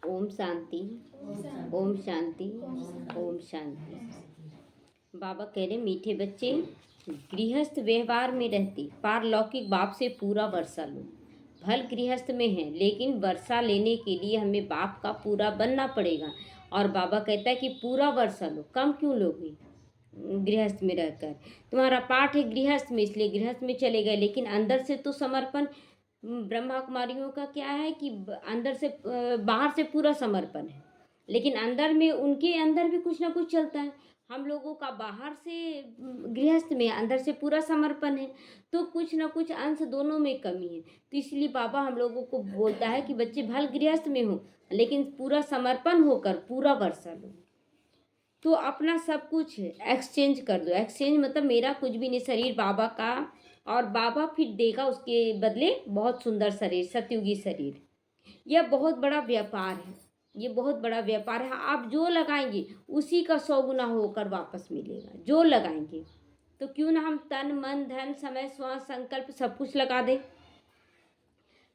ओम शांति। ओम शांति। ओम शांति। बाबा कह रहे मीठे बच्चे, गृहस्थ व्यवहार में रहते पारलौकिक बाप से पूरा वर्षा लो। फल गृहस्थ में है, लेकिन वर्षा लेने के लिए हमें बाप का पूरा बनना पड़ेगा। और बाबा कहता है कि पूरा वर्षा लो, कम क्यों लोगे गृहस्थ में रहकर। तुम्हारा पाठ है गृहस्थ में, इसलिए गृहस्थ में चले गए, लेकिन अंदर से तो समर्पण। ब्रह्मा कुमारियों का क्या है कि अंदर से बाहर से पूरा समर्पण है, लेकिन अंदर में उनके अंदर भी कुछ ना कुछ चलता है। हम लोगों का बाहर से गृहस्थ में, अंदर से पूरा समर्पण है, तो कुछ ना कुछ अंश दोनों में कमी है। तो इसलिए बाबा हम लोगों को बोलता है कि बच्चे भल गृहस्थ में हो, लेकिन पूरा समर्पण होकर पूरा वर्षा लो। तो अपना सब कुछ एक्सचेंज कर दो। एक्सचेंज मतलब मेरा कुछ भी नहीं, शरीर बाबा का, और बाबा फिर देगा उसके बदले बहुत सुंदर शरीर, सतयुगी शरीर। यह बहुत बड़ा व्यापार है, ये बहुत बड़ा व्यापार है। आप जो लगाएंगे उसी का 100 गुना होकर वापस मिलेगा, जो लगाएंगे। तो क्यों ना हम तन मन धन समय श्वास संकल्प सब कुछ लगा दें।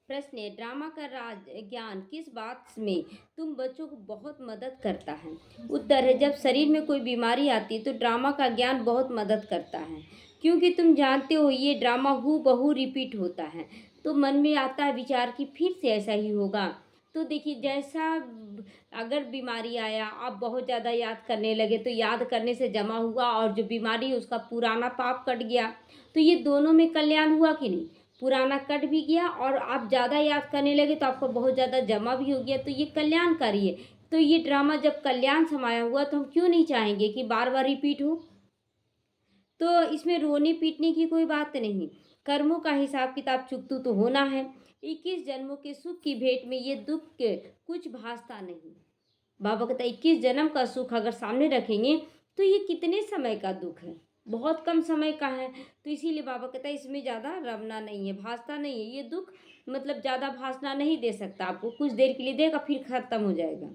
प्रश्न है, ड्रामा का राज ज्ञान किस बात में तुम बच्चों को बहुत मदद करता है। उत्तर है, जब शरीर में कोई बीमारी आती है तो ड्रामा का ज्ञान बहुत मदद करता है, क्योंकि तुम जानते हो ये ड्रामा हूबहू रिपीट होता है। तो मन में आता है विचार कि फिर से ऐसा ही होगा। तो देखिए, जैसा अगर बीमारी आया, आप बहुत ज़्यादा याद करने लगे, तो याद करने से जमा हुआ और जो बीमारी है उसका पुराना पाप कट गया। तो ये दोनों में कल्याण हुआ कि नहीं। पुराना कट भी गया और आप ज़्यादा याद करने लगे तो आपको बहुत ज़्यादा जमा भी हो गया, तो ये कल्याणकारी है। तो ये ड्रामा जब कल्याण समाया हुआ तो हम क्यों नहीं चाहेंगे कि बार बार रिपीट हो। तो इसमें रोने पीटने की कोई बात नहीं। कर्मों का हिसाब किताब चुकतू तो होना है। 21 जन्मों के सुख की भेंट में ये दुख के कुछ भासता नहीं। बाबा कहता है 21 जन्म का सुख अगर सामने रखेंगे तो ये कितने समय का दुख है, बहुत कम समय का है। तो इसीलिए बाबा कहता है इसमें ज़्यादा रमना नहीं है, भासता नहीं है। ये दुख मतलब ज़्यादा भासना नहीं दे सकता आपको, कुछ देर के लिए देगा फिर खत्म हो जाएगा।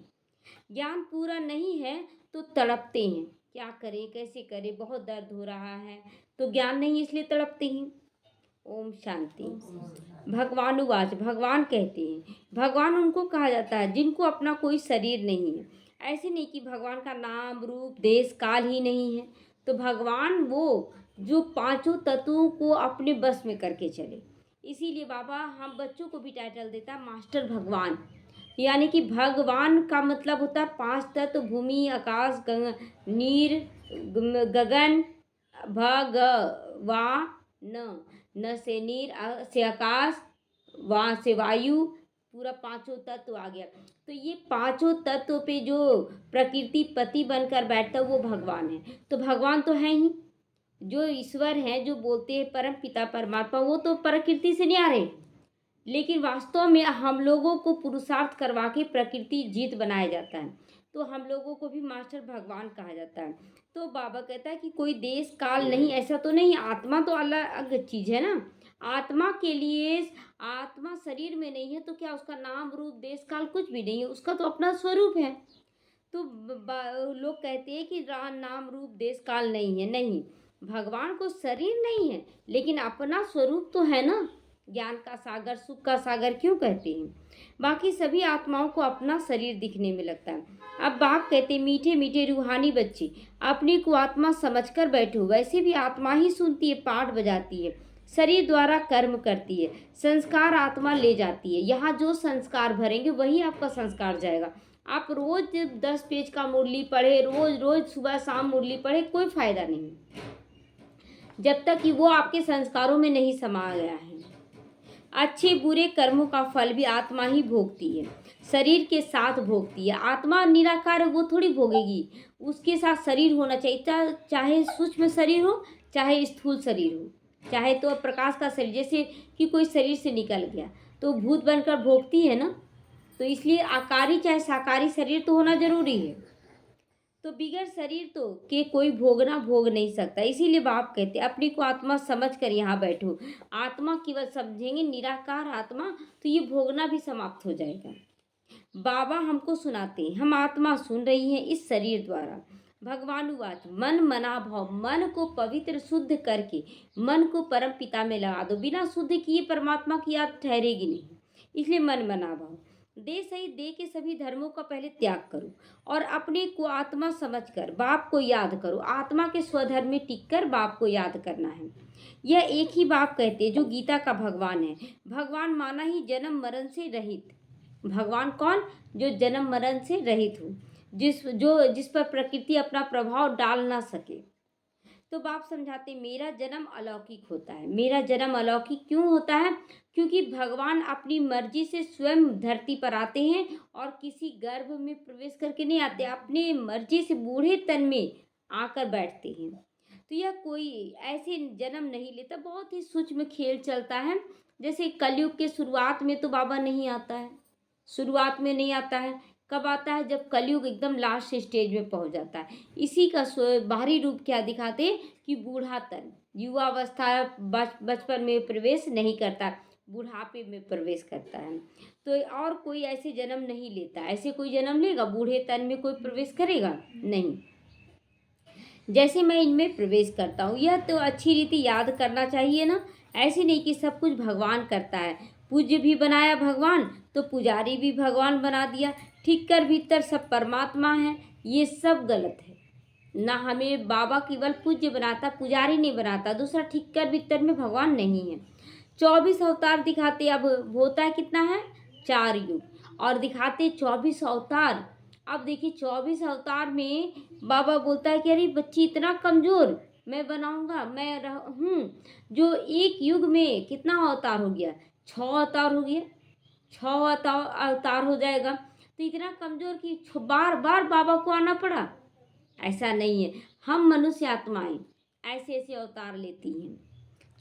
ज्ञान पूरा नहीं है तो तड़पते हैं, क्या करें कैसे करें, बहुत दर्द हो रहा है, तो ज्ञान नहीं इसलिए तड़पते हैं। ओम शांति। भगवान उवाच, भगवान कहते हैं, भगवान उनको कहा जाता है जिनको अपना कोई शरीर नहीं है। ऐसे नहीं कि भगवान का नाम रूप देश काल ही नहीं है। तो भगवान वो जो पांचों तत्वों को अपने बस में करके चले। इसीलिए बाबा हम बच्चों को भी टाइटल देता है मास्टर भगवान। यानी कि भगवान का मतलब होता है 5 तत्व, भूमि आकाश नीर गगन, भगवान। न से नीर, से आकाश, वहाँ से वायु, पूरा पांचों तत्व आ गया। तो ये पांचों तत्व पे जो प्रकृति पति बनकर बैठता है वो भगवान है। तो भगवान तो है ही, जो ईश्वर हैं, जो बोलते हैं परम पिता परमात्मा, वो तो प्रकृति से नहीं आ रहे, लेकिन वास्तव में हम लोगों को पुरुषार्थ करवा के प्रकृति जीत बनाया जाता है। तो हम लोगों को भी मास्टर भगवान कहा जाता है। तो बाबा कहता है कि कोई देश काल नहीं, ऐसा तो नहीं। आत्मा तो अलग चीज है ना। आत्मा के लिए आत्मा शरीर में नहीं है तो क्या उसका नाम रूप देश काल कुछ भी नहीं है, उसका तो अपना स्वरूप है। तो लोग कहते हैं कि नाम रूप देश काल नहीं है। नहीं, भगवान को शरीर नहीं है, लेकिन अपना स्वरूप तो है ना। ज्ञान का सागर, सुख का सागर क्यों कहते हैं। बाकी सभी आत्माओं को अपना शरीर दिखने में लगता है। अब बाप कहते मीठे मीठे रूहानी बच्चे, अपने को आत्मा समझकर बैठो। वैसे भी आत्मा ही सुनती है, पाठ बजाती है, शरीर द्वारा कर्म करती है, संस्कार आत्मा ले जाती है। यहाँ जो संस्कार भरेंगे वही आपका संस्कार जाएगा। आप रोज 10 पेज का मुरली पढ़े, रोज रोज सुबह शाम मुरली पढ़े, कोई फायदा नहीं जब तक कि वो आपके संस्कारों में नहीं समा गया है। अच्छे बुरे कर्मों का फल भी आत्मा ही भोगती है, शरीर के साथ भोगती है। आत्मा निराकार है, वो थोड़ी भोगेगी, उसके साथ शरीर होना चाहिए। चाहे सूक्ष्म शरीर हो, चाहे स्थूल शरीर हो, चाहे तो प्रकाश का शरीर, जैसे कि कोई शरीर से निकल गया तो भूत बनकर भोगती है ना। तो इसलिए आकारी चाहे साकारी शरीर तो होना जरूरी है। तो बिगड़ शरीर तो के कोई भोगना भोग नहीं सकता। इसीलिए बाप कहते अपने को आत्मा समझ कर यहाँ बैठो। आत्मा केवल समझेंगे निराकार आत्मा, तो ये भोगना भी समाप्त हो जाएगा। बाबा हमको सुनाते हैं, हम आत्मा सुन रही हैं इस शरीर द्वारा। भगवान उवाच, मन मना भाव, मन को पवित्र शुद्ध करके मन को परम पिता में लगा दो। बिना शुद्ध किए परमात्मा की याद ठहरेगी नहीं, इसलिए मन मना भाव। देह सहित देह के सभी धर्मों का पहले त्याग करो और अपने को आत्मा समझकर बाप को याद करो। आत्मा के स्वधर्म में टिककर बाप को याद करना है। यह एक ही बाप कहते हैं जो गीता का भगवान है। भगवान माना ही जन्म मरण से रहित। भगवान कौन? जो जन्म मरण से रहित हो, जिस पर प्रकृति अपना प्रभाव डाल ना सके। तो बाप समझाते मेरा जन्म अलौकिक होता है। मेरा जन्म अलौकिक क्यों होता है? क्योंकि भगवान अपनी मर्जी से स्वयं धरती पर आते हैं और किसी गर्भ में प्रवेश करके नहीं आते, अपने मर्जी से बूढ़े तन में आकर बैठते हैं। तो यह कोई ऐसे जन्म नहीं लेता, बहुत ही सूक्ष्म खेल चलता है। जैसे कलयुग के शुरुआत में तो बाबा नहीं आता है, शुरुआत में नहीं आता है। कब आता है? जब कलयुग एकदम लास्ट स्टेज में पहुंच जाता है। इसी का बाहरी रूप क्या दिखाते कि बूढ़ातन, युवावस्था, बचपन में प्रवेश नहीं करता, बुढ़ापे में प्रवेश करता है। तो और कोई ऐसे जन्म नहीं लेता। ऐसे कोई जन्म लेगा? बूढ़े तन में कोई प्रवेश करेगा? नहीं। जैसे मैं इनमें प्रवेश करता हूँ, यह तो अच्छी रीति याद करना चाहिए ना। ऐसे नहीं कि सब कुछ भगवान करता है। पूज्य भी बनाया भगवान तो पुजारी भी भगवान बना दिया। ठीक कर भीतर सब परमात्मा है, ये सब गलत है ना। हमें बाबा केवल पूज्य बनाता, पुजारी नहीं बनाता। दूसरा, ठीक कर भीतर में भगवान नहीं है। 24 अवतार दिखाते, अब होता है कितना है? 4 युग, और दिखाते 24 अवतार। अब देखिए 24 अवतार में बाबा बोलता है कि अरे बच्ची इतना कमजोर मैं बनाऊंगा, मैं हूँ। जो एक युग में कितना अवतार हो गया? 6 अवतार हो गया, 6 अवतार हो जाएगा। तो इतना कमजोर कि बार बार बाबा को आना पड़ा? ऐसा नहीं है। हम मनुष्य आत्माएं ऐसे ऐसे अवतार लेती हैं।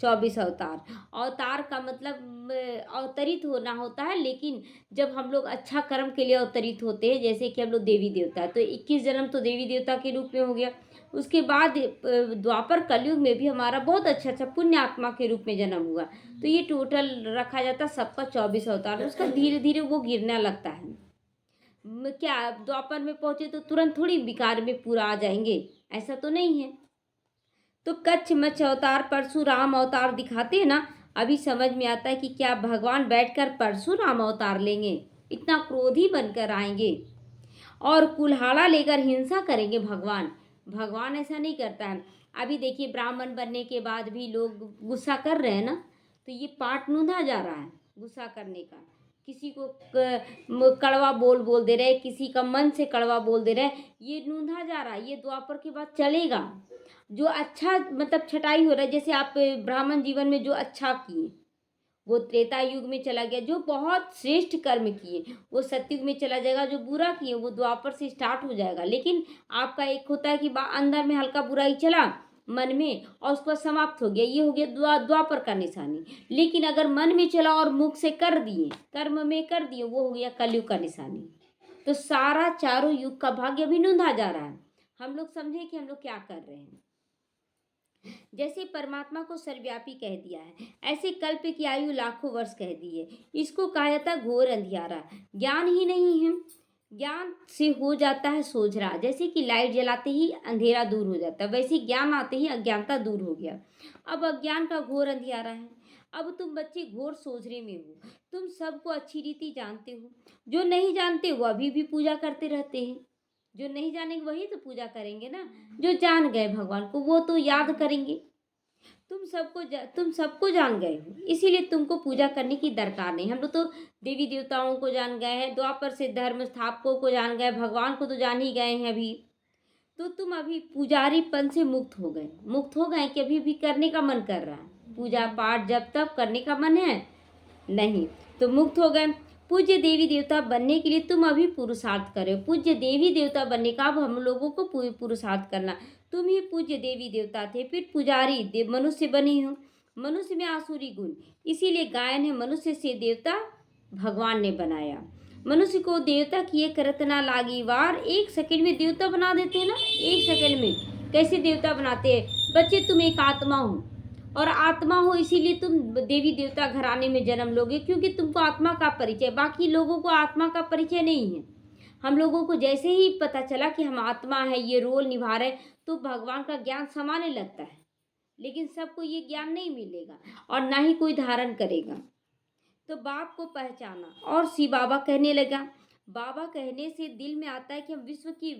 24 अवतार, अवतार का मतलब अवतरित होना होता है। लेकिन जब हम लोग अच्छा कर्म के लिए अवतरित होते हैं, जैसे कि हम लोग देवी देवता, तो 21 जन्म तो देवी देवता के रूप में हो गया। उसके बाद द्वापर कलयुग में भी हमारा बहुत अच्छा पुण्य आत्मा के रूप में जन्म हुआ। तो ये टोटल रखा जाता सबका 24 अवतार। उसका धीरे धीरे वो गिरने लगता है। क्या द्वापर में पहुंचे तो तुरंत थोड़ी विकार में पूरा आ जाएंगे? ऐसा तो नहीं है। तो कच्छ मच्छ अवतार, परशुराम अवतार दिखाते हैं ना। अभी समझ में आता है कि क्या भगवान बैठकर परशुराम अवतार लेंगे? इतना क्रोधी बनकर आएंगे और कुल्हाड़ा लेकर हिंसा करेंगे? भगवान ऐसा नहीं करता है। अभी देखिए ब्राह्मण बनने के बाद भी लोग गुस्सा कर रहे हैं ना। तो ये पाठ नूंधा जा रहा है गुस्सा करने का। किसी को कड़वा बोल दे रहे, किसी का मन से कड़वा बोल दे रहे, ये नूंधा जा रहा है। ये द्वापर के बाद चलेगा। जो अच्छा मतलब छटाई हो रहा है, जैसे आप ब्राह्मण जीवन में जो अच्छा किए वो त्रेता युग में चला गया। जो बहुत श्रेष्ठ कर्म किए वो सतयुग में चला जाएगा। जो बुरा किए वो द्वापर से स्टार्ट हो जाएगा। लेकिन आपका एक होता है कि अंदर में हल्का बुराई चला मन में और उसको समाप्त हो गया, ये हो गया द्वापर का निशानी। लेकिन अगर मन में चला और मुख से कर दिए, कर्म में कर दिए, वो हो गया कलयुग का निशानी। तो सारा चारों युग का भाग्य भी नूंधा जा रहा है। हम लोग समझे कि हम लोग क्या कर रहे हैं। जैसे परमात्मा को सर्वव्यापी कह दिया है, ऐसे कल्प की आयु लाखों वर्ष कह दी है। इसको कहा जाता है घोर अंधियारा। ज्ञान ही नहीं है, ज्ञान से हो जाता है सोझरा। जैसे कि लाइट जलाते ही अंधेरा दूर हो जाता है, वैसे ज्ञान आते ही अज्ञानता दूर हो गया। अब अज्ञान का घोर अंधियारा है। अब तुम बच्चे घोर सोझरे में हो। तुम सबको अच्छी रीति जानते हो। जो नहीं जानते वो अभी भी पूजा करते रहते हैं। जो नहीं जानेंगे वही तो पूजा करेंगे ना। जो जान गए भगवान को वो तो याद करेंगे। तुम सबको जान गए हो, इसीलिए तुमको पूजा करने की दरकार नहीं। हम लोग तो देवी देवताओं को जान गए हैं, द्वापर से धर्म स्थापकों को जान गए, भगवान को तो जान ही गए हैं अभी। तो तुम अभी पुजारीपन से मुक्त हो गए कि अभी भी करने का मन कर रहा है? पूजा पाठ जब तक करने का मन है नहीं, तो मुक्त हो गए। पूज्य देवी देवता बनने के लिए तुम अभी पुरुषार्थ करो। पूज्य देवी देवता बनने का अब हम लोगों को पुरुषार्थ करना। तुम ही पूज्य देवी देवता थे, फिर पुजारी मनुष्य बने हो। मनुष्य में आसुरी गुण, इसीलिए गायन है मनुष्य से देवता भगवान ने बनाया। मनुष्य को देवता किए करत ना लागी वार। 1 सेकंड में देवता बना देते हैं ना। 1 सेकंड में कैसे देवता बनाते हैं? बच्चे तुम एक आत्मा हो, और आत्मा हो इसीलिए तुम देवी देवता घराने में जन्म लोगे, क्योंकि तुमको आत्मा का परिचय। बाकी लोगों को आत्मा का परिचय नहीं है। हम लोगों को जैसे ही पता चला कि हम आत्मा है, ये रोल निभा रहे, तो भगवान का ज्ञान समाने लगता है। लेकिन सबको ये ज्ञान नहीं मिलेगा और ना ही कोई धारण करेगा। तो बाप को पहचाना और शिव बाबा कहने लगा। बाबा कहने से दिल में आता है कि हम विश्व की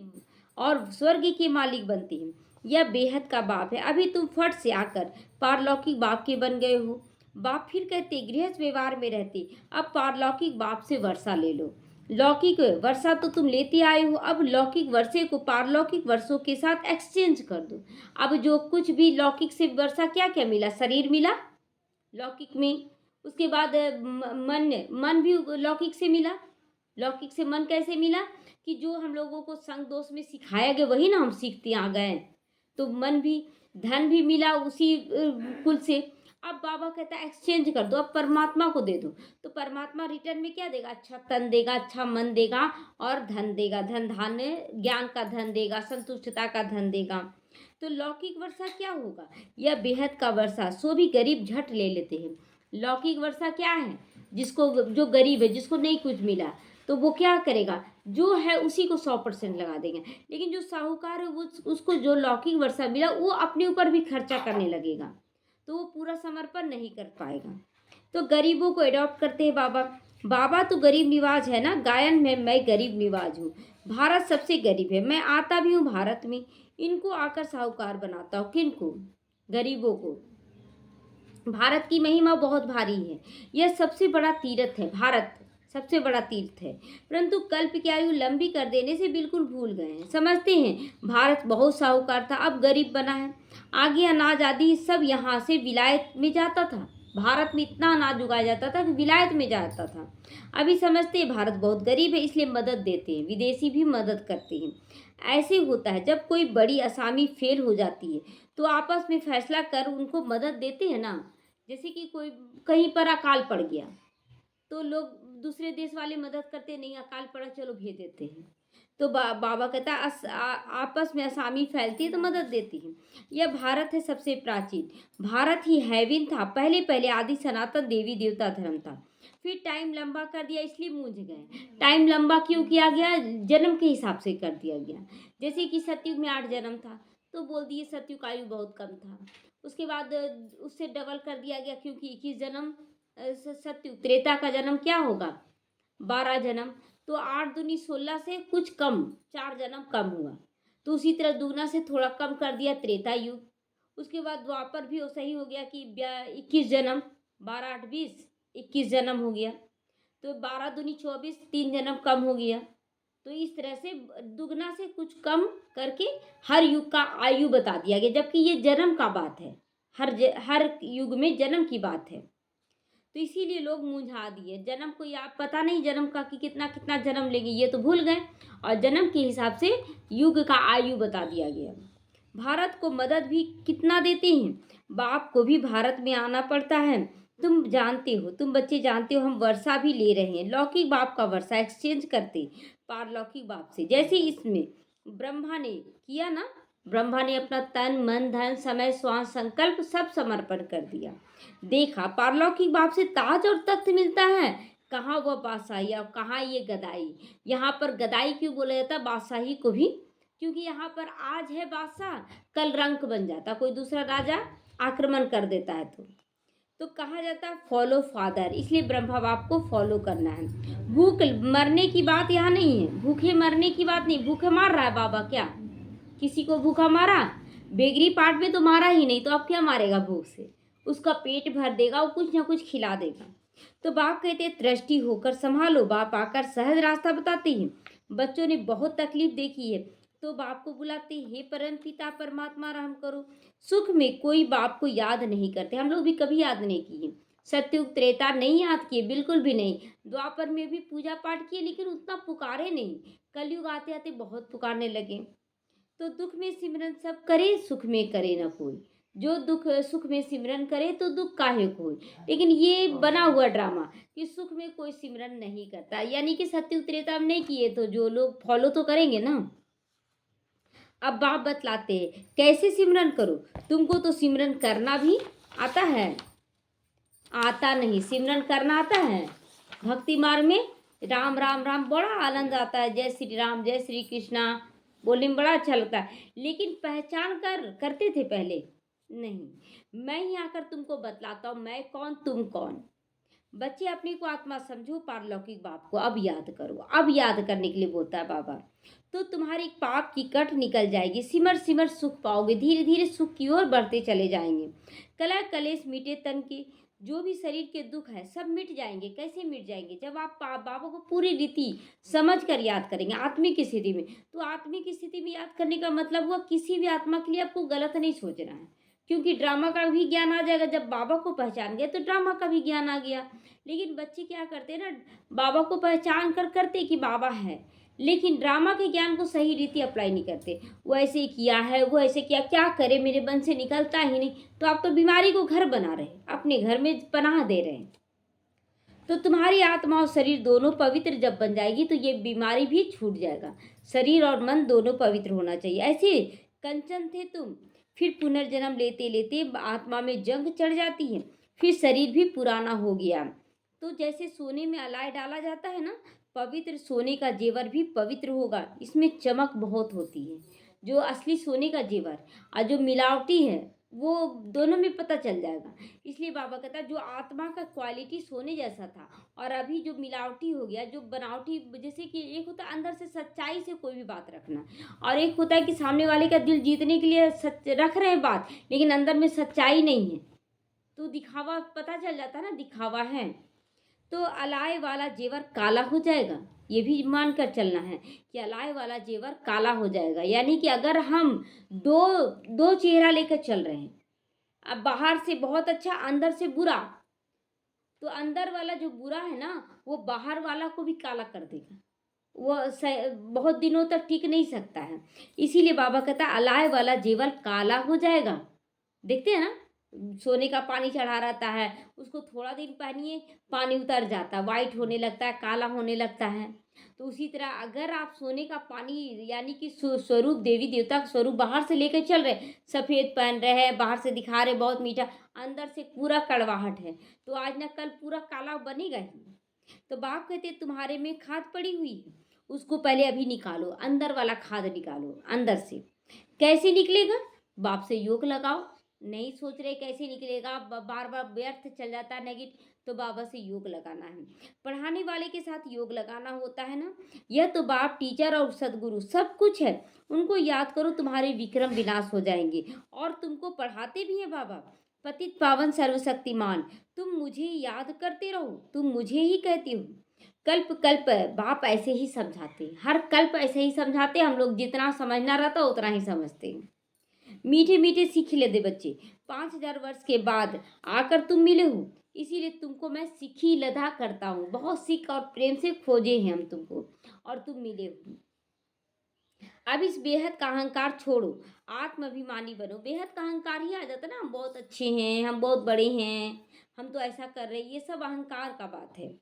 और स्वर्ग के मालिक बनते हैं। यह बेहद का बाप है। अभी तुम फट से आकर पारलौकिक बाप के बन गए हो। बाप फिर कहते गृहस्थ व्यवहार में रहते, अब पारलौकिक बाप से वर्षा ले लो। लौकिक वर्षा तो तुम लेते आए हो, अब लौकिक वर्षे को पारलौकिक वर्षों के साथ एक्सचेंज कर दो। अब जो कुछ भी लौकिक से वर्षा क्या क्या मिला, शरीर मिला लौकिक में, उसके बाद मन भी लौकिक से मिला। लौकिक से मन कैसे मिला कि जो हम लोगों को संग दोष में सिखाया गया वही ना हम सीखते आ गए। तो मन भी, धन भी मिला उसी कुल से। अब बाबा कहता है एक्सचेंज कर दो, अब परमात्मा को दे दो। तो परमात्मा रिटर्न में क्या देगा, अच्छा तन देगा, अच्छा मन देगा और धन देगा। धन धान्य ज्ञान का धन देगा, संतुष्टता का धन देगा। तो लौकिक वर्षा क्या होगा, यह बेहद का वर्षा सो भी गरीब झट ले लेते हैं। लौकिक वर्षा क्या है, जिसको जो गरीब है, जिसको नहीं कुछ मिला, तो वो क्या करेगा, जो है उसी को 100% लगा देंगे। लेकिन जो साहूकार है वो उसको जो लौकिक वर्षा मिला वो अपने ऊपर भी खर्चा करने लगेगा, तो वो पूरा समर्पण नहीं कर पाएगा। तो गरीबों को अडॉप्ट करते हैं बाबा। बाबा तो गरीब निवाज है ना, गायन में मैं गरीब निवाज हूँ। भारत सबसे गरीब है, मैं आता भी हूँ भारत में। इनको आकर साहूकार बनाता हूँ, किनको, गरीबों को। भारत की महिमा बहुत भारी है, यह सबसे बड़ा तीर्थ है, भारत सबसे बड़ा तीर्थ है। परंतु कल्प की आयु लंबी कर देने से बिल्कुल भूल गए हैं। समझते हैं भारत बहुत साहूकार था, अब गरीब बना है। आगे अनाज आदि सब यहाँ से विलायत में जाता था। भारत में इतना अनाज उगाया जाता था कि विलायत में जाता था। अभी समझते हैं भारत बहुत गरीब है, इसलिए मदद देते हैं, विदेशी भी मदद करते हैं। ऐसे होता है जब कोई बड़ी असामी फेल हो जाती है तो आपस में फैसला कर उनको मदद देते हैं ना। जैसे कि कोई कहीं पर अकाल पड़ गया तो लोग दूसरे देश वाले मदद करते, नहीं अकाल पड़ा चलो भेज देते हैं। तो बाबा कहता है आपस में असामी फैलती है तो मदद देती है। यह भारत है सबसे प्राचीन, भारत ही हैविन था, पहले पहले आदि सनातन देवी देवता धर्म था। फिर टाइम लंबा कर दिया इसलिए मूंझ गए। टाइम लंबा क्यों किया गया, जन्म के हिसाब से कर दिया गया। जैसे कि सतयुग में 8 जन्म था तो बोल दिए सतयुग का आयु बहुत कम था। उसके बाद उससे डबल कर दिया गया क्योंकि 21 जन्म। सतयुग त्रेता का जन्म क्या होगा, 12 जन्म। तो 8 दूनी 16 से कुछ कम, 4 जन्म कम हुआ। तो उसी तरह दूना से थोड़ा कम कर दिया त्रेता युग। उसके बाद द्वापर भी सही हो गया कि 21 जन्म, 12 8 20, 21 जन्म हो गया। तो 12 दूनी 24, 3 जन्म कम हो गया। तो इस तरह से दुगना से कुछ कम करके हर युग का आयु बता दिया गया, जबकि ये जन्म का बात है, हर युग में जन्म की बात है। तो इसीलिए लोग मुंझा दिए, जन्म को याद पता नहीं जन्म का कि कितना कितना जन्म लेंगे, ये तो भूल गए। और जन्म के हिसाब से युग का आयु बता दिया गया। भारत को मदद भी कितना देते हैं, बाप को भी भारत में आना पड़ता है। तुम जानते हो, तुम बच्चे जानते हो, हम वर्षा भी ले रहे हैं, लौकिक बाप का वर्षा एक्सचेंज करते पारलौकिक बाप से। जैसे इसमें ब्रह्मा ने किया ना, ब्रह्मा ने अपना तन मन धन समय श्वास संकल्प सब समर्पण कर दिया। देखा पारलौकिक बाप से ताज और तख्त मिलता है, कहाँ वह बादशाही और कहाँ ये गदाई। यहाँ पर गदाई क्यों बोला जाता है बादशाही को भी, क्योंकि यहाँ पर आज है बादशाह, कल रंक बन जाता, कोई दूसरा राजा आक्रमण कर देता है तो कहा जाता है फॉलो फादर, इसलिए ब्रह्मा बाप को फॉलो करना है। भूख मरने की बात यहाँ नहीं है, भूखे मरने की बात नहीं। भूखे मार रहा है बाबा क्या, किसी को भूखा मारा, बेगरी पार्ट में तो मारा ही नहीं, तो अब क्या मारेगा भूख से, उसका पेट भर देगा, वो कुछ ना कुछ खिला देगा। तो बाप कहते हैं दृष्टि होकर संभालो, बाप आकर सहज रास्ता बताते हैं। बच्चों ने बहुत तकलीफ देखी है तो बाप को बुलाते, हे परम पिता परमात्मा रहम करो। सुख में कोई बाप को याद नहीं करते, हम लोग भी कभी याद नहीं किए। सत्युग त्रेता नहीं याद किए, बिल्कुल भी नहीं। द्वापर में भी पूजा पाठ किए लेकिन उतना पुकारे नहीं। कलयुग आते आते बहुत पुकारने लगे। तो दुख में सिमरन सब करे, सुख में करे न कोई। जो दुख सुख में सिमरन करे तो दुख काहे कोई। लेकिन ये बना हुआ ड्रामा कि सुख में कोई सिमरन नहीं करता, यानी कि सत्युग त्रेता में नहीं किए तो जो लोग फॉलो तो करेंगे ना। अब बाप बतलाते हैं कैसे सिमरन करो। तुमको तो सिमरन करना भी आता है, आता नहीं, सिमरन करना आता है। भक्ति मार्ग में राम राम राम बड़ा आनंद आता है, जय श्री राम जय श्री कृष्णा बोलने में बड़ा अच्छा लगता है। लेकिन पहचान करते थे पहले नहीं। मैं ही आकर तुमको बतलाता हूँ मैं कौन तुम कौन। बच्चे अपने को आत्मा समझो, पारलौकिक बाप को अब याद करो। अब याद करने के लिए बोलता है बाबा। तो तुम्हारी पाप की कट निकल जाएगी, सिमर सिमर सुख पाओगे, धीरे धीरे सुख की ओर बढ़ते चले जाएंगे। कला कलेश मिटे तन के, जो भी शरीर के दुख है सब मिट जाएंगे। कैसे मिट जाएंगे? जब आप बाबा को पूरी रीति समझ कर याद करेंगे आत्मिक स्थिति में। तो आत्मिक स्थिति में याद करने का मतलब हुआ किसी भी आत्मा के लिए आपको गलत नहीं सोचना है, क्योंकि ड्रामा का भी ज्ञान आ जाएगा। जब बाबा को पहचान गए तो ड्रामा का भी ज्ञान आ गया। लेकिन बच्चे क्या करते हैं ना, बाबा को पहचान कर करते कि बाबा है, लेकिन ड्रामा के ज्ञान को सही रीति अप्लाई नहीं करते। वो ऐसे किया है, वो ऐसे किया, क्या करे, मेरे मन से निकलता ही नहीं। तो आप तो बीमारी को घर बना रहे, अपने घर में पनाह दे रहे हैं। तो तुम्हारी आत्मा और शरीर दोनों पवित्र जब बन जाएगी तो ये बीमारी भी छूट जाएगा। शरीर और मन दोनों पवित्र होना चाहिए। ऐसे कंचन थे तुम, फिर पुनर्जन्म लेते लेते आत्मा में जंग चढ़ जाती है, फिर शरीर भी पुराना हो गया। तो जैसे सोने में अलाय डाला जाता है ना, पवित्र सोने का जेवर भी पवित्र होगा। इसमें चमक बहुत होती है, जो असली सोने का जेवर और जो मिलावटी है वो दोनों में पता चल जाएगा। इसलिए बाबा कहता है जो आत्मा का क्वालिटी सोने जैसा था और अभी जो मिलावटी हो गया, जो बनावटी, जैसे कि एक होता है अंदर से सच्चाई से कोई भी बात रखना, और एक होता है कि सामने वाले का दिल जीतने के लिए सच रख रहे हैं बात, लेकिन अंदर में सच्चाई नहीं है, तो दिखावा पता चल जाता है ना, दिखावा है। तो अलाय वाला जेवर काला हो जाएगा, ये भी मान कर चलना है कि अलाय वाला जेवर काला हो जाएगा। यानी कि अगर हम दो दो चेहरा लेकर चल रहे हैं, अब बाहर से बहुत अच्छा अंदर से बुरा, तो अंदर वाला जो बुरा है ना वो बाहर वाला को भी काला कर देगा, वो बहुत दिनों तक टिक नहीं सकता है। इसीलिए बाबा कहता है अलाय वाला जेवर काला हो जाएगा। देखते हैं ना, सोने का पानी चढ़ा रहता है, उसको थोड़ा दिन पहनिए पानी उतर जाता है, वाइट होने लगता है, काला होने लगता है। तो उसी तरह अगर आप सोने का पानी यानी कि स्वरूप, देवी देवता का स्वरूप बाहर से लेकर चल रहे, सफ़ेद पहन रहे हैं, बाहर से दिखा रहे बहुत मीठा, अंदर से पूरा कड़वाहट है, तो आज ना कल पूरा काला बनेगा ही। तो बाप कहते तुम्हारे में खाद पड़ी हुई है, उसको पहले अभी निकालो, अंदर वाला खाद निकालो अंदर से। कैसे निकलेगा? बाप से योग लगाओ। नहीं सोच रहे कैसे निकलेगा, बार बार व्यर्थ चल जाता है नेगेटिव, तो बाबा से योग लगाना है। पढ़ाने वाले के साथ योग लगाना होता है ना। यह तो बाप, टीचर और सदगुरु सब कुछ है, उनको याद करो, तुम्हारे विक्रम विनाश हो जाएंगे। और तुमको पढ़ाते भी हैं बाबा, पतित पावन सर्वशक्तिमान, तुम मुझे याद करते रहो, तुम मुझे ही कहते हो। कल्प कल्प बाप ऐसे ही समझाते, हर कल्प ऐसे ही समझाते। हम लोग जितना समझना रहता उतना ही समझते हैं। मीठे मीठे सीख लेते बच्चे, 5,000 वर्ष के बाद आकर तुम मिले हो, इसीलिए तुमको मैं सीखी लदा करता हूँ। बहुत सीख और प्रेम से खोजे हैं हम तुमको, और तुम मिले हो। अब इस बेहद का अहंकार छोड़ो, आत्माभिमानी बनो। बेहद का अहंकार ही आ जाता है ना, हम बहुत अच्छे हैं, हम बहुत बड़े हैं, हम तो ऐसा कर रहे हैं, ये सब अहंकार का बात है।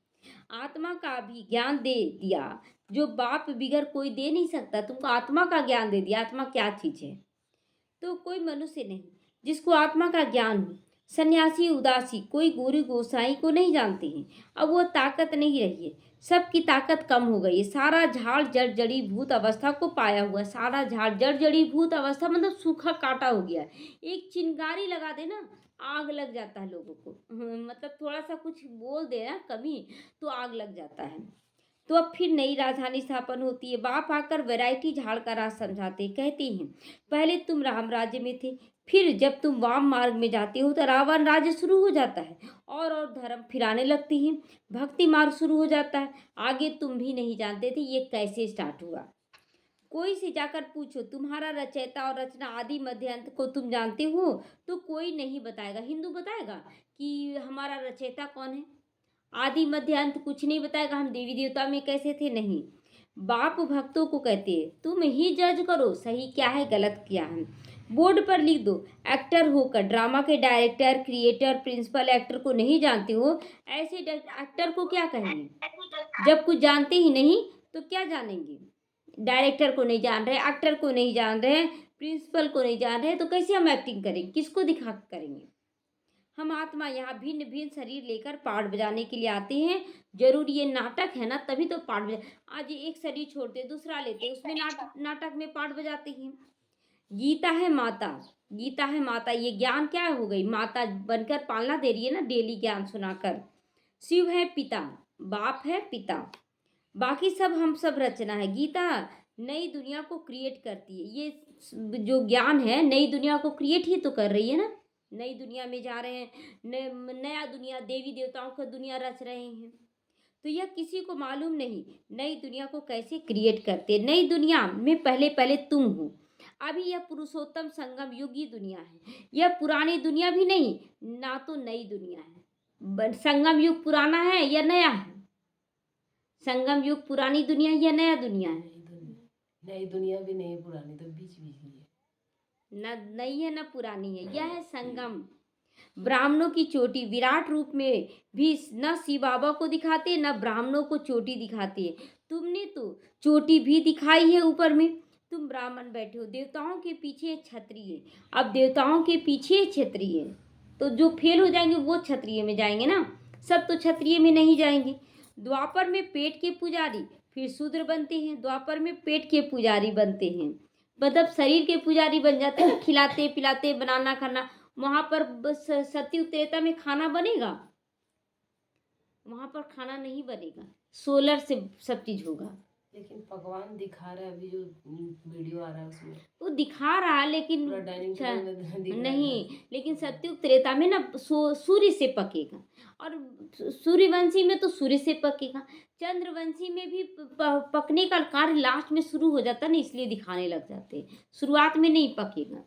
आत्मा का भी ज्ञान दे दिया, जो बाप बिगर कोई दे नहीं सकता। तुमको आत्मा का ज्ञान दे दिया। आत्मा क्या चीज़ है? तो कोई मनुष्य नहीं जिसको आत्मा का ज्ञान हो। सन्यासी उदासी कोई गुरु गोसाई को नहीं जानते हैं। अब वो ताकत नहीं रही है, सबकी ताकत कम हो गई है। सारा झाड़ जड़ जड़ी भूत अवस्था को पाया हुआ है। सारा झाड़ जड़ जड़ी भूत अवस्था मतलब सूखा काटा हो गया है। एक चिंगारी लगा देना आग लग जाता है लोगों को। मतलब थोड़ा सा कुछ बोल दे ना कमी तो आग लग जाता है। तो अब फिर नई राजधानी स्थापन होती है। बाप आकर वैरायटी झाड़ का राज समझाते, कहते हैं पहले तुम राम राज्य में थे, फिर जब तुम वाम मार्ग में जाते हो तो रावण राज्य शुरू हो जाता है, और धर्म फिराने लगती हैं, भक्ति मार्ग शुरू हो जाता है। आगे तुम भी नहीं जानते थे ये कैसे स्टार्ट हुआ। कोई से जाकर पूछो तुम्हारा रचयिता और रचना आदि मध्य अंत को तुम जानते हो, तो कोई नहीं बताएगा। हिंदू बताएगा कि हमारा रचयिता कौन है, आदि मध्य अंत कुछ नहीं बताएगा। हम देवी देवता में कैसे थे, नहीं। बाप भक्तों को कहते हैं तुम ही जज करो सही क्या है गलत क्या है। बोर्ड पर लिख दो। एक्टर होकर ड्रामा के डायरेक्टर, क्रिएटर, प्रिंसिपल एक्टर को नहीं जानते हो, ऐसे एक्टर को क्या कहेंगे? जब कुछ जानते ही नहीं तो क्या जानेंगे? डायरेक्टर को नहीं जान रहे, एक्टर को नहीं जान रहे, प्रिंसिपल को नहीं जान रहे, तो कैसे हम एक्टिंग करेंगे? किसको दिखा करेंगे? हम आत्मा यहाँ भिन्न भिन्न शरीर लेकर पाठ बजाने के लिए आते हैं। जरूर ये नाटक है ना, तभी तो पाठ बजा। आज एक शरीर छोड़ते दूसरा लेते, उसमें नाटक में पाठ बजाते हैं। गीता है माता, गीता है माता, ये ज्ञान क्या हो गई? माता बनकर पालना दे रही है ना, डेली ज्ञान सुनाकर। शिव है पिता, बाप है पिता, बाकी सब हम सब रचना है। गीता नई दुनिया को क्रिएट करती है। ये जो ज्ञान है नई दुनिया को क्रिएट ही तो कर रही है ना। नई दुनिया में जा रहे हैं, नया दुनिया, देवी देवताओं का दुनिया रच रहे हैं। तो यह किसी को मालूम नहीं नई दुनिया को कैसे क्रिएट करते। नई दुनिया में पहले पहले तुम हो। अभी यह पुरुषोत्तम संगम युग की दुनिया है। यह पुरानी दुनिया भी नहीं, ना तो नई दुनिया है। संगम युग पुराना है या नया है? संगम युग पुरानी दुनिया या नया दुनिया है? नई दुनिया भी नहीं है, पुरानी तो बीच बीच में है। न नई है न पुरानी है, यह है संगम। ब्राह्मणों की चोटी विराट रूप में भी न शिव बाबा को दिखाते न ब्राह्मणों को चोटी दिखाती है। तुमने तो चोटी भी दिखाई है ऊपर में। तुम ब्राह्मण बैठे हो, देवताओं के पीछे क्षत्रिय। अब देवताओं के पीछे क्षत्रिय, तो जो फेल हो जाएंगे वो क्षत्रिय में जाएंगे ना, सब तो क्षत्रिय में नहीं जाएंगे। द्वापर में पेट के पुजारी फिर शूद्र बनते हैं, द्वापर में पेट के पुजारी बनते हैं, मतलब शरीर के पुजारी बन जाते हैं, खिलाते पिलाते बनाना खाना। वहां पर सत्ययुग त्रेता में खाना बनेगा? वहां पर खाना नहीं बनेगा, सोलर से सब चीज होगा। लेकिन भगवान दिखा रहा है, अभी जो वीडियो आ रहा है उसमें वो दिखा रहा है लेकिन पूरा डाइनिंग टेबल में दिख रहा नहीं, लेकिन सत्ययुग त्रेता में ना सूर्य से पकेगा, और सूर्यवंशी में तो सूर्य से पकेगा। चंद्रवंशी में भी पकने का कार्य लास्ट में शुरू हो जाता है ना, इसलिए दिखाने लग जाते हैं, शुरुआत में नहीं पकेगा।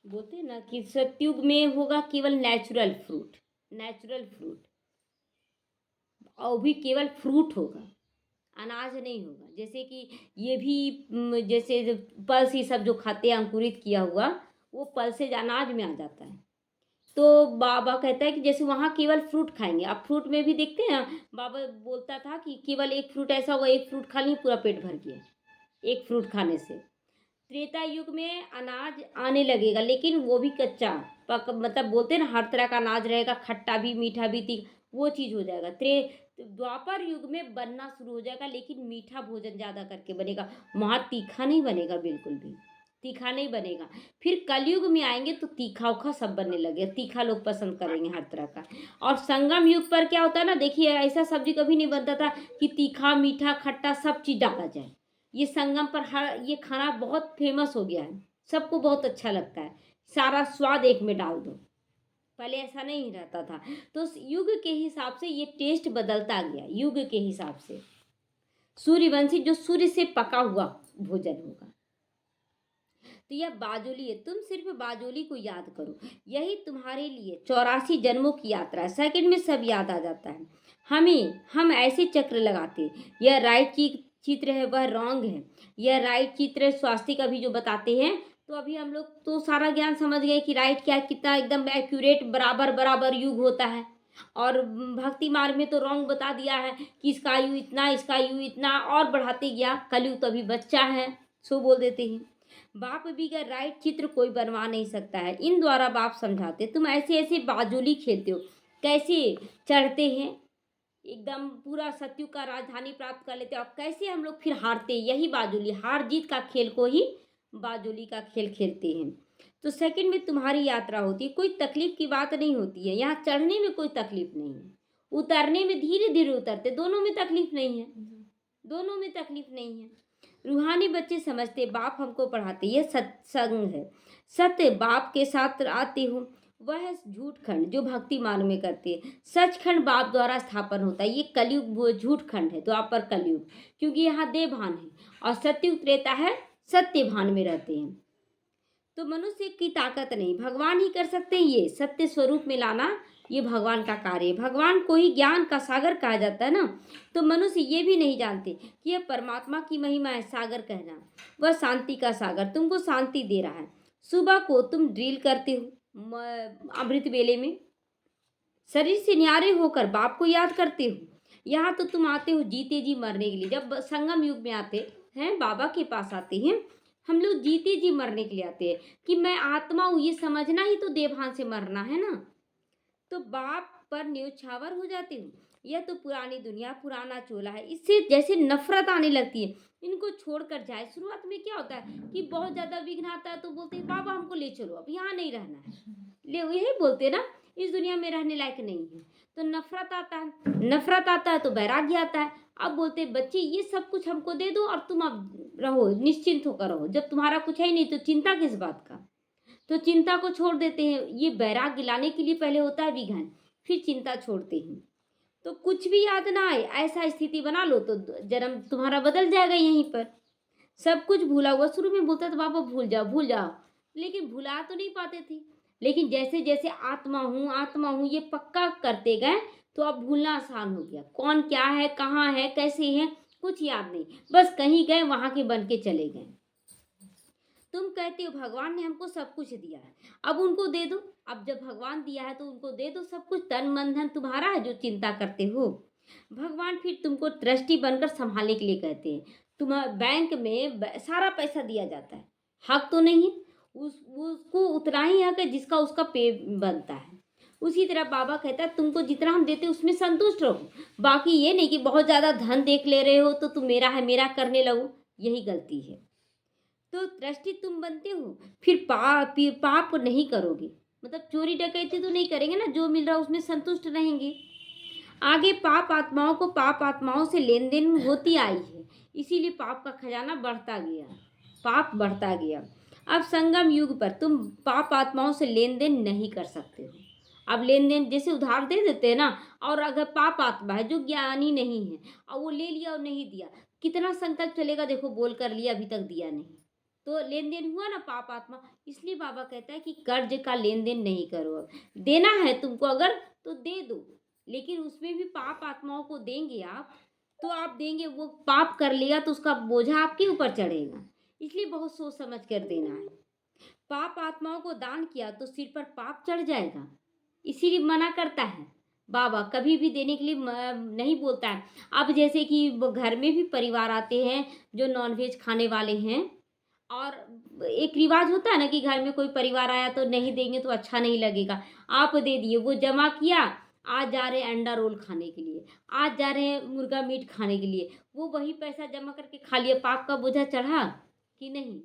बोलते हैं ना कि सतयुग में होगा केवल नेचुरल फ्रूट, नेचुरल फ्रूट, और भी केवल फ्रूट होगा, अनाज नहीं होगा। जैसे कि ये भी जैसे पल्स ही सब जो खाते हैं अंकुरित किया हुआ, वो पल्स से अनाज में आ जाता है। तो बाबा कहता है कि जैसे वहाँ केवल फ्रूट खाएंगे। अब फ्रूट में भी देखते हैं, बाबा बोलता था कि केवल एक फ्रूट ऐसा हुआ, एक फ्रूट खा ली पूरा पेट भर गया एक फ्रूट खाने से। त्रेता युग में अनाज आने लगेगा, लेकिन वो भी कच्चा मतलब बोलते हैं ना हर तरह का अनाज रहेगा, खट्टा भी मीठा भी तीखा, वो चीज़ हो जाएगा। द्वापर युग में बनना शुरू हो जाएगा, लेकिन मीठा भोजन ज़्यादा करके बनेगा, वहाँ तीखा नहीं बनेगा, बिल्कुल भी तीखा नहीं बनेगा। फिर कलयुग में आएंगे तो तीखा उखा सब बनने लगे, तीखा लोग पसंद करेंगे हर तरह का। और संगम युग पर क्या होता है ना, देखिए ऐसा सब्जी कभी नहीं बनता था कि तीखा मीठा खट्टा सब चीज़ डाला जाए। ये संगम पर हर ये खाना बहुत फेमस हो गया है, सबको बहुत अच्छा लगता है, सारा स्वाद एक में डाल दो। पहले ऐसा नहीं रहता था। तो युग के हिसाब से ये टेस्ट बदलता गया, युग के हिसाब से। सूर्यवंशी जो सूर्य से पका हुआ भोजन होगा। तो यह बाजोली है, तुम सिर्फ बाजोली को याद करो, यही तुम्हारे लिए 84 जन्मों की यात्रा है। सेकंड में सब याद आ जाता है। हम ऐसे चक्र लगाते, यह राइट चित्र है वह रॉन्ग है, यह राइट चित्र है स्वास्तिक अभी जो बताते हैं। तो अभी हम लोग तो सारा ज्ञान समझ गए कि राइट क्या कितना एकदम एक्यूरेट बराबर बराबर युग होता है। और भक्ति मार्ग में तो रॉन्ग बता दिया है कि इसका आयु इतना, इसका आयु इतना, और बढ़ाते गया। कलयुग तो अभी बच्चा है, सो बोल देते हैं। बाप भी का राइट चित्र कोई बनवा नहीं सकता है, इन द्वारा बाप समझाते। तुम ऐसे ऐसे बाजोली खेलते हो, कैसे चढ़ते हैं एकदम पूरा सत्यु का राजधानी प्राप्त कर लेते, और कैसे हम लोग फिर हारते। यही बाजोली, हार जीत का खेल को ही बाजोली का खेल खेलते हैं। तो सेकंड में तुम्हारी यात्रा होती है, कोई तकलीफ की बात नहीं होती है। यहाँ चढ़ने में कोई तकलीफ नहीं है, उतरने में धीरे धीरे उतरते, दोनों में तकलीफ नहीं है, दोनों में तकलीफ नहीं है। रूहानी बच्चे समझते बाप हमको पढ़ाते, यह सत्संग है। सत्य बाप के साथ आते हो, वह झूठ खंड जो भक्ति मार्ग में करते हैं। सचखंड बाप द्वारा स्थापन होता है, ये कलयुग वो झूठ खंड है, द्वापर कलयुग, क्योंकि यहाँ देह भान है। और सत्ययुग त्रेता है, सत्य भान में रहते हैं। तो मनुष्य की ताकत नहीं, भगवान ही कर सकते हैं ये सत्य स्वरूप में लाना, ये भगवान का कार्य है। भगवान को ही ज्ञान का सागर कहा जाता है ना। तो मनुष्य ये भी नहीं जानते कि यह परमात्मा की महिमा है। सागर कहना, वह शांति का सागर तुमको शांति दे रहा है। सुबह को तुम ड्रिल करते हो, अमृत वेले में शरीर से न्यारे होकर बाप को याद करते हो। यहाँ तो तुम आते हो जीते जी मरने के लिए। जब संगम युग में आते हैं, बाबा के पास आते हैं, हम लोग जीते जी मरने के लिए आते हैं कि मैं आत्मा हूँ, ये समझना ही तो देवभान से मरना है ना। तो बाप पर न्यौछावर हो जाते हो। यह तो पुरानी दुनिया, पुराना चोला है, इससे जैसे नफरत आने लगती है। इनको छोड़कर जाए। शुरुआत में क्या होता है कि बहुत ज़्यादा विघ्न आता है तो बोलते हैं बाबा हमको ले चलो, अब यहाँ नहीं रहना है, ले यही बोलते हैं ना इस दुनिया में रहने लायक नहीं है। तो नफरत आता है तो वैराग्य आता है। अब बोलते बच्चे ये सब कुछ हमको दे दो और तुम अब रहो, निश्चिंत होकर रहो। जब तुम्हारा कुछ है ही नहीं तो चिंता किस बात का। तो चिंता को छोड़ देते हैं। ये वैराग्य लाने के लिए पहले होता है विघन, फिर चिंता छोड़ते हैं। तो कुछ भी याद ना आए ऐसा स्थिति बना लो तो जन्म तुम्हारा बदल जाएगा यहीं पर। सब कुछ भूला हुआ, शुरू में बोलता था बाबा भूल जाओ, लेकिन भुला तो नहीं पाते थे। लेकिन जैसे जैसे आत्मा हूँ ये पक्का करते गए तो अब भूलना आसान हो गया। कौन क्या है, कहाँ है, कैसे है, कुछ याद नहीं, बस कहीं गए वहां के बन के चले गए। तुम कहते हो भगवान ने हमको सब कुछ दिया है, अब उनको दे दो। अब जब भगवान दिया है तो उनको दे दो सब कुछ। तन मन धन तुम्हारा है जो चिंता करते हो। भगवान फिर तुमको ट्रस्टी बनकर संभालने के लिए कहते हैं। तुम्हारे बैंक में सारा पैसा दिया जाता है, हक तो नहीं है, उसको उतना ही हक है जिसका उसका पे बनता है। उसी तरह बाबा कहता है तुमको जितना हम देते उसमें संतुष्ट रहो। बाकी ये नहीं कि बहुत ज़्यादा धन देख ले रहे हो तो तुम मेरा है मेरा करने लगो, यही गलती है। तो ट्रस्टी तुम बनते हो, फिर पाप नहीं करोगे, मतलब चोरी डकैती तो नहीं करेंगे ना, जो मिल रहा है उसमें संतुष्ट रहेंगे। आगे पाप आत्माओं से लेन देन होती आई है, इसीलिए पाप का खजाना बढ़ता गया, पाप बढ़ता गया। अब संगम युग पर तुम पाप आत्माओं से लेन देन नहीं कर सकते हो। अब लेन देन जैसे उधार दे देते हैं ना, और अगर पाप आत्मा है जो ज्ञानी नहीं है और वो ले लिया और नहीं दिया, कितना संकल्प चलेगा, देखो बोल कर लिया अभी तक दिया नहीं, तो लेन देन हुआ ना पाप आत्मा। इसलिए बाबा कहता है कि कर्ज का लेन देन नहीं करो। अब देना है तुमको अगर तो दे दो, लेकिन उसमें भी पाप आत्माओं को देंगे आप तो आप देंगे, वो पाप कर लिया तो उसका बोझा आपके ऊपर चढ़ेगा। इसलिए बहुत सोच समझ कर देना है। पाप आत्माओं को दान किया तो सिर पर पाप चढ़ जाएगा, इसीलिए मना करता है बाबा, कभी भी देने के लिए नहीं बोलता है। अब जैसे कि घर में भी परिवार आते हैं जो नॉनवेज खाने वाले हैं, और एक रिवाज होता है ना कि घर में कोई परिवार आया तो नहीं देंगे तो अच्छा नहीं लगेगा, आप दे दिए, वो जमा किया, आज जा रहे हैं अंडा रोल खाने के लिए, आज जा रहे हैं मुर्गा मीट खाने के लिए, वो वही पैसा जमा करके खा लिया, पाप का बोझा चढ़ा कि नहीं,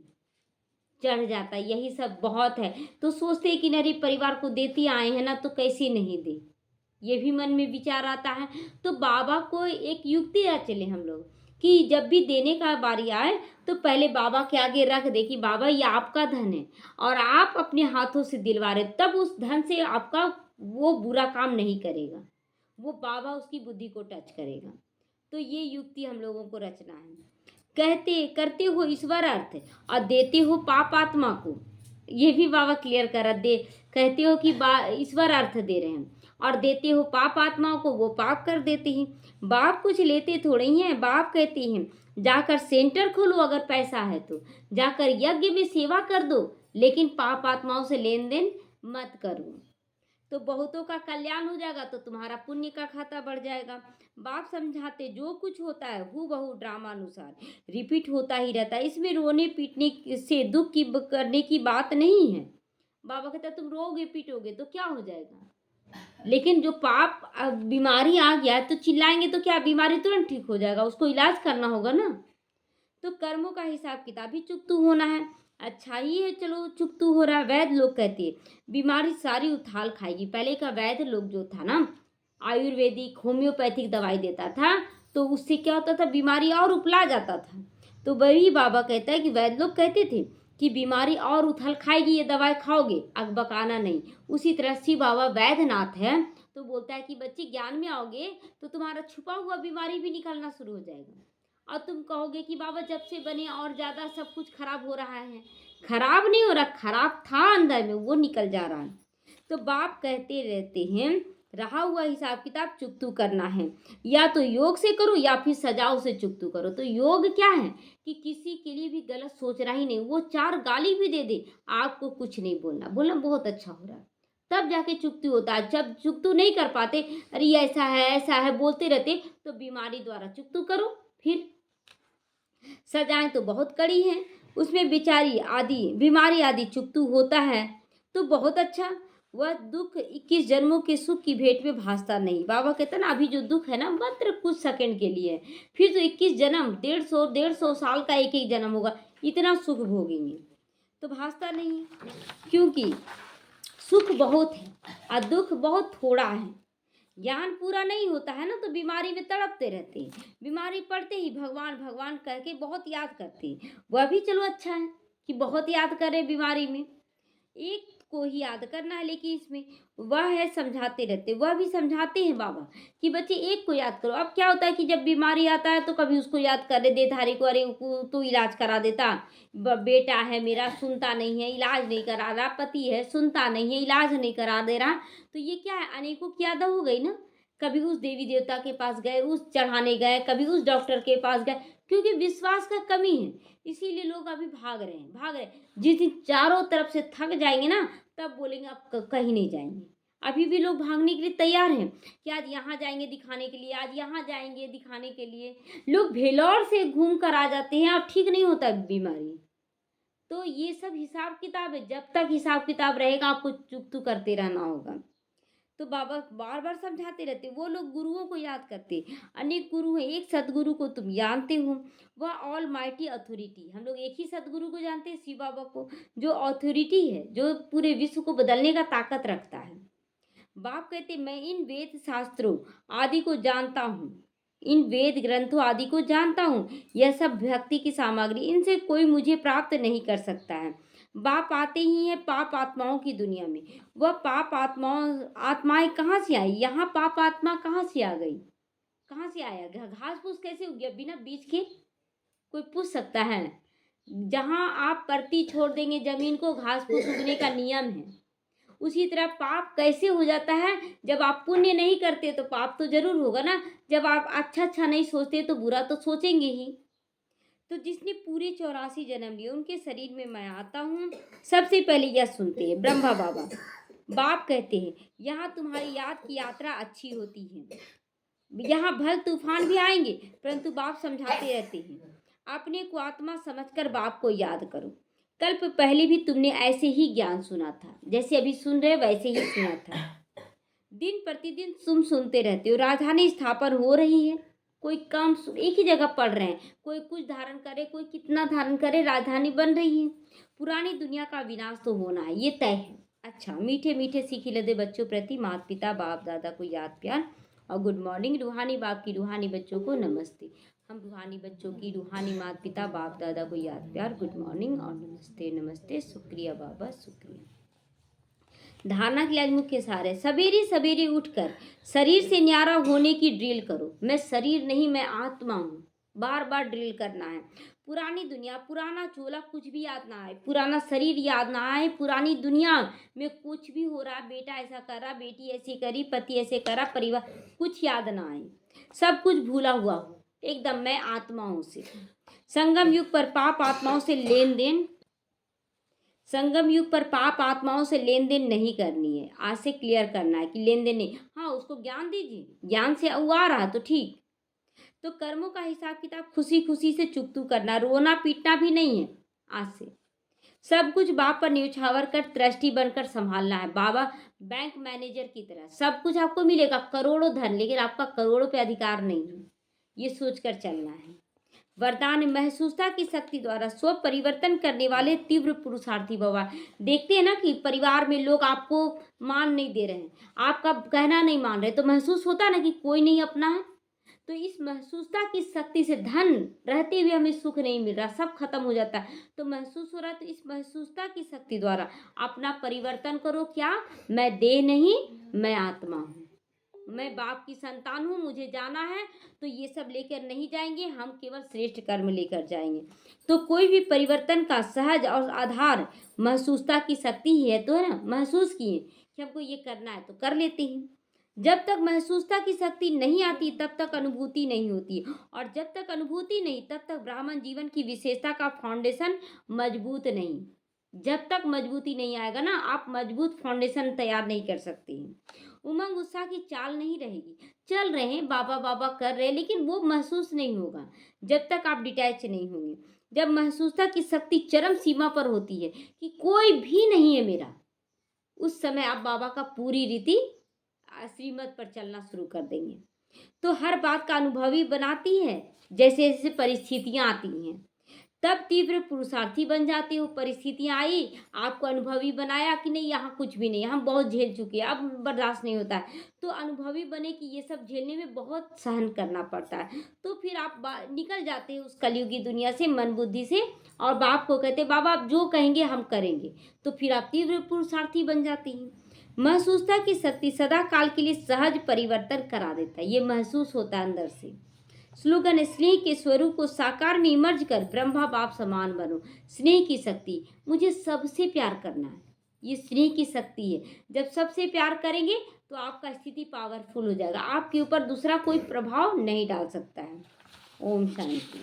चढ़ जाता है। यही सब बहुत है। तो सोचते हैं कि नरे परिवार को देती आए हैं ना तो कैसे नहीं दे, ये भी मन में विचार आता है। तो बाबा को एक युक्ति आ चले हम लोग कि जब भी देने का बारी आए तो पहले बाबा के आगे रख दे कि बाबा ये आपका धन है और आप अपने हाथों से दिलवा रहे, तब उस धन से आपका वो बुरा काम नहीं करेगा, वो बाबा उसकी बुद्धि को टच करेगा। तो ये युक्ति हम लोगों को रचना है। करते हो ईश्वर अर्थ और देते हो पाप आत्मा को, ये भी बाबा क्लियर करा दे। कहते हो कि ईश्वर अर्थ दे रहे हैं और देते हो पाप आत्माओं को, वो पाप कर देते हैं। बाप कुछ लेते थोड़े ही हैं। बाप कहते हैं जाकर सेंटर खोलो, अगर पैसा है तो जाकर यज्ञ में सेवा कर दो, लेकिन पाप आत्माओं से लेन देन मत करो, तो बहुतों का कल्याण हो जाएगा, तो तुम्हारा पुण्य का खाता बढ़ जाएगा। बाप समझाते जो कुछ होता है हूबहू ड्रामा अनुसार रिपीट होता ही रहता है, इसमें रोने पीटने से दुख की करने की बात नहीं है। बाबा कहता तुम रोगे पीटोगे तो क्या हो जाएगा, लेकिन जो पाप बीमारी आ गया तो चिल्लाएंगे तो क्या बीमारी तुरंत ठीक हो जाएगा, उसको इलाज करना होगा ना। तो कर्मों का हिसाब किताब ही चुकतू होना है। अच्छा ही है चलो चुकतू हो रहा है। वैद्य लोग कहते हैं बीमारी सारी उथाल खाएगी। पहले का वैद्य लोग जो था ना, आयुर्वेदिक होम्योपैथिक दवाई देता था, तो उससे क्या होता था, बीमारी और उपला जाता था। तो वही बाबा कहता है कि वैद्य लोग कहते थे कि बीमारी और उथल खाएगी, ये दवाई खाओगे, अकबकाना नहीं। उसी तरह शिव बाबा वैद्यनाथ है, तो बोलता है कि बच्चे ज्ञान में आओगे तो तुम्हारा छुपा हुआ बीमारी भी निकलना शुरू हो जाएगा, और तुम कहोगे कि बाबा जब से बने और ज़्यादा सब कुछ खराब हो रहा है। खराब नहीं हो रहा, खराब था अंदर में, वो निकल जा रहा है। तो बाप कहते रहते हैं रहा हुआ हिसाब किताब चुकतू करना है, या तो योग से करो या फिर सजाओ से चुकतू करो। तो योग क्या है कि किसी के लिए भी गलत सोच रहा ही नहीं, वो 4 गाली भी दे दे, आपको कुछ नहीं बोलना, बोलना बहुत अच्छा हो रहा है, तब जाके चुकतू होता है। जब चुकतू नहीं कर पाते, अरे ऐसा है बोलते रहते, तो बीमारी द्वारा चुकतू करो। फिर सजाएं तो बहुत कड़ी हैं, उसमें बेचारी आदि बीमारी आदि चुकतू होता है तो बहुत अच्छा। वह दुख 21 जन्मों के सुख की भेंट में भासता नहीं। बाबा कहते ना अभी जो दुख है ना मात्र कुछ सेकंड के लिए, फिर तो 21 जन्म 150 साल का एक जन्म होगा, इतना सुख भोगेंगे, तो भासता नहीं। क्योंकि सुख बहुत है और दुख बहुत थोड़ा है। ज्ञान पूरा नहीं होता है ना तो बीमारी में तड़पते रहते हैं। बीमारी पड़ते ही भगवान भगवान कह के बहुत याद करते हैं। वह भी चलो अच्छा है कि बहुत याद करें बीमारी में। एक को ही याद करना है, लेकिन इसमें वह है समझाते रहते, वह भी समझाते हैं बाबा कि बच्चे एक को याद करो। अब क्या होता है कि जब बीमारी आता है तो कभी उसको याद कर दे धारी को, अरे तू इलाज करा देता, बेटा है मेरा सुनता नहीं है, इलाज नहीं करा रहा, पति है सुनता नहीं है, इलाज नहीं करा दे रहा। तो ये क्या है, अनेकों की याद हो गई ना। कभी उस देवी देवता के पास गए, उस चढ़ाने गए, कभी उस डॉक्टर के पास गए, क्योंकि विश्वास का कमी है। इसीलिए लोग अभी भाग रहे हैं, भाग रहे हैं। जिस दिन चारों तरफ से थक जाएंगे ना तब बोलेंगे अब कहीं नहीं जाएंगे। अभी भी लोग भागने के लिए तैयार हैं कि आज यहाँ जाएंगे दिखाने के लिए, आज यहाँ जाएंगे दिखाने के लिए। लोग भेलौर से घूम कर आ जाते हैं, अब ठीक नहीं होता बीमारी। तो ये सब हिसाब किताब है, जब तक हिसाब किताब रहेगा आपको चुकतू करते रहना होगा। तो बाबा बार बार समझाते रहते। वो लोग गुरुओं को याद करते, अनेक गुरु हैं, एक सदगुरु को तुम जानते हो, वह ऑल माइटी अथॉरिटी। हम लोग एक ही सदगुरु को जानते हैं, शिव बाबा को, जो अथॉरिटी है, जो पूरे विश्व को बदलने का ताकत रखता है। बाप कहते मैं इन वेद शास्त्रों आदि को जानता हूँ, इन वेद ग्रंथों आदि को जानता हूँ। यह सब भक्ति की सामग्री, इनसे कोई मुझे प्राप्त नहीं कर सकता है। बाप आते ही हैं पाप आत्माओं की दुनिया में। वह पाप आत्माएं कहाँ से आई, यहाँ पाप आत्मा कहाँ से आ गई, कहाँ से आया, घास फूस कैसे उग गया बिना बीज के, कोई पूछ सकता है। जहाँ आप परती छोड़ देंगे जमीन को, घास फूस उगने का नियम है। उसी तरह पाप कैसे हो जाता है, जब आप पुण्य नहीं करते तो पाप तो जरूर होगा ना। जब आप अच्छा नहीं सोचते तो बुरा तो सोचेंगे ही। तो जिसने पूरे 84 जन्म लिए उनके शरीर में मैं आता हूँ। सबसे पहले यह सुनते हैं ब्रह्मा बाबा। बाप कहते हैं यहाँ तुम्हारी याद की यात्रा अच्छी होती है, यहाँ भल तूफान भी आएंगे परंतु बाप समझाते रहते हैं अपने को आत्मा समझकर बाप को याद करो। कल्प पहले भी तुमने ऐसे ही ज्ञान सुना था, जैसे अभी सुन रहे वैसे ही सुना था। दिन प्रतिदिन तुम सुनते रहते हो। राजधानी स्थापन हो रही है, कोई काम एक ही जगह पढ़ रहे हैं, कोई कुछ धारण करे, कोई कितना धारण करे, राजधानी बन रही है। पुरानी दुनिया का विनाश तो होना है, ये तय है। अच्छा, मीठे मीठे सीखी लदे बच्चों प्रति माता पिता बाप दादा को याद प्यार और गुड मॉर्निंग। रूहानी बाप की रूहानी बच्चों को नमस्ते। हम रूहानी बच्चों की रूहानी माता पिता बाप दादा को याद प्यार, गुड मॉर्निंग और नमस्ते नमस्ते। शुक्रिया बाबा, शुक्रिया। धारणा के लिए आज मुख्य सार है, सवेरे सवेरे उठकर शरीर से न्यारा होने की ड्रिल करो। मैं शरीर नहीं, मैं आत्मा हूँ, बार बार ड्रिल करना है। पुरानी दुनिया, पुराना चोला कुछ भी याद ना आए, पुराना शरीर याद ना आए, पुरानी दुनिया में कुछ भी हो रहा, बेटा ऐसा कर रहा, बेटी ऐसी करी, पति ऐसे करा, परिवार कुछ याद ना आए, सब कुछ भूला हुआ हो एकदम। मैं आत्माओं से संगम युग पर पाप आत्माओं से लेन देन, संगम युग पर पाप आत्माओं से लेन देन नहीं करनी है। आज से क्लियर करना है कि लेन देन नहीं। हाँ, उसको ज्ञान दीजिए, ज्ञान से आ रहा तो ठीक। तो कर्मों का हिसाब किताब खुशी खुशी से चुकतू करना, रोना पीटना भी नहीं है। आज से सब कुछ बाप पर न्यौछावर कर ट्रस्टी बनकर संभालना है। बाबा बैंक मैनेजर की तरह सब कुछ आपको मिलेगा, करोड़ों धन, लेकिन आपका करोड़ों पे अधिकार नहीं है, ये सोचकर चलना है। वरदान महसूसता की शक्ति द्वारा स्व परिवर्तन करने वाले तीव्र पुरुषार्थी भवा। देखते हैं ना कि परिवार में लोग आपको मान नहीं दे रहे हैं, आपका कहना नहीं मान रहे, तो महसूस होता है ना कि कोई नहीं अपना है। तो इस महसूसता की शक्ति से धन रहते हुए हमें सुख नहीं मिल रहा, सब खत्म हो जाता है, तो महसूस हो रहा है। तो इस महसूसता की शक्ति द्वारा अपना परिवर्तन करो। क्या, मैं देह नहीं, मैं आत्मा हूँ, मैं बाप की संतान हूँ, मुझे जाना है। तो ये सब लेकर नहीं जाएंगे, हम केवल श्रेष्ठ कर्म लेकर जाएंगे। तो कोई भी परिवर्तन का सहज और आधार महसूसता की शक्ति ही है। तो है ना, महसूस किए कि हमको ये करना है तो कर लेते हैं। जब तक महसूसता की शक्ति नहीं आती तब तक अनुभूति नहीं होती, और जब तक अनुभूति नहीं तब तक ब्राह्मण जीवन की विशेषता का फाउंडेशन मजबूत नहीं। जब तक मजबूती नहीं आएगा ना, आप मजबूत फाउंडेशन तैयार नहीं कर सकते हैं। उमंग उत्साह की चाल नहीं रहेगी। चल रहे हैं, बाबा बाबा कर रहे हैं, लेकिन वो महसूस नहीं होगा जब तक आप डिटैच नहीं होंगे। जब महसूसता की शक्ति चरम सीमा पर होती है कि कोई भी नहीं है मेरा, उस समय आप बाबा का पूरी रीति श्रीमत पर चलना शुरू कर देंगे। तो हर बात का अनुभवी बनाती है, जैसे जैसे परिस्थितियां आती हैं तब तीव्र पुरुषार्थी बन जाते हो। परिस्थितियाँ आई, आपको अनुभवी बनाया कि नहीं यहाँ कुछ भी नहीं, हम बहुत झेल चुके हैं, अब बर्दाश्त नहीं होता है, तो अनुभवी बने कि ये सब झेलने में बहुत सहन करना पड़ता है। तो फिर आप निकल जाते हैं उस कलयुगी दुनिया से मन बुद्धि से, और बाप को कहते बाबा आप जो कहेंगे हम करेंगे। तो फिर आप तीव्र पुरुषार्थी बन जाते हैं। महसूस था कि शक्ति सदा काल के लिए सहज परिवर्तन करा देता है, ये महसूस होता है अंदर से। स्लोगन, स्नेह के स्वरूप को साकार में इमर्ज कर ब्रह्मा बाप समान बनो। स्नेह की शक्ति, मुझे सबसे प्यार करना है, ये स्नेह की शक्ति है। जब सबसे प्यार करेंगे तो आपका स्थिति पावरफुल हो जाएगा, आपके ऊपर दूसरा कोई प्रभाव नहीं डाल सकता है। ओम शांति।